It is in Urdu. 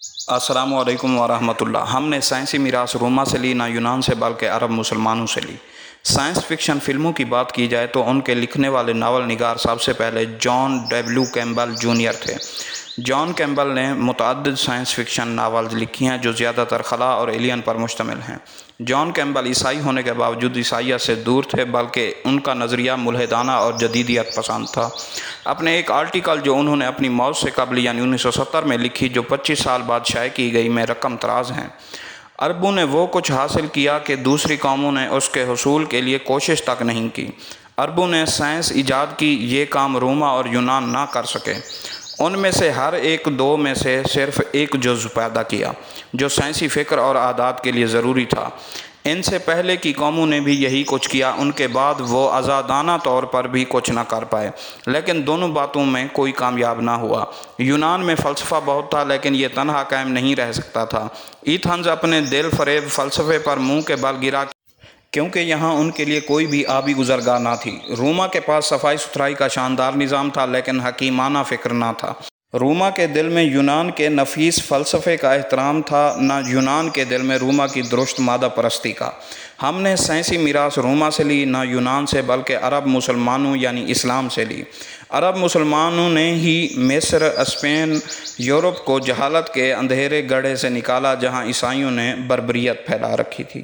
السلام علیکم ورحمۃ اللہ۔ ہم نے سائنسی میراث روما سے لی، نہ یونان سے بلکہ عرب مسلمانوں سے لی۔ سائنس فکشن فلموں کی بات کی جائے تو ان کے لکھنے والے ناول نگار سب سے پہلے جان ڈبلیو کیمبل جونیئر تھے۔ جان کیمبل نے متعدد سائنس فکشن ناولز لکھی ہیں جو زیادہ تر خلا اور ایلین پر مشتمل ہیں۔ جان کیمبل عیسائی ہونے کے باوجود عیسائیت سے دور تھے، بلکہ ان کا نظریہ ملحدانہ اور جدیدیت پسند تھا۔ اپنے ایک آرٹیکل جو انہوں نے اپنی موت سے قبل یعنی 1970 میں لکھی، جو 25 سال بعد شائع کی گئی، میں رقم تراز ہیں۔ عربوں نے وہ کچھ حاصل کیا کہ دوسری قوموں نے اس کے حصول کے لیے کوشش تک نہیں کی۔ عربوں نے سائنس ایجاد کی، یہ کام روما اور یونان نہ کر سکے۔ ان میں سے ہر ایک دو میں سے صرف ایک جزو پیدا کیا جو سائنسی فکر اور عادات کے لیے ضروری تھا۔ ان سے پہلے کی قوموں نے بھی یہی کچھ کیا، ان کے بعد وہ آزادانہ طور پر بھی کچھ نہ کر پائے، لیکن دونوں باتوں میں کوئی کامیاب نہ ہوا۔ یونان میں فلسفہ بہت تھا، لیکن یہ تنہا قائم نہیں رہ سکتا تھا۔ ایتھنز اپنے دل فریب فلسفے پر منہ کے بل گرا کیونکہ یہاں ان کے لیے کوئی بھی آبی گزرگاہ نہ تھی۔ روما کے پاس صفائی ستھرائی کا شاندار نظام تھا، لیکن حکیمانہ فکر نہ تھا۔ روما کے دل میں یونان کے نفیس فلسفے کا احترام تھا، نہ یونان کے دل میں روما کی درست مادہ پرستی کا۔ ہم نے سائنسی میراث روما سے لی، نہ یونان سے بلکہ عرب مسلمانوں یعنی اسلام سے لی۔ عرب مسلمانوں نے ہی مصر، اسپین، یورپ کو جہالت کے اندھیرے گڑھے سے نکالا جہاں عیسائیوں نے بربریت پھیلا رکھی تھی۔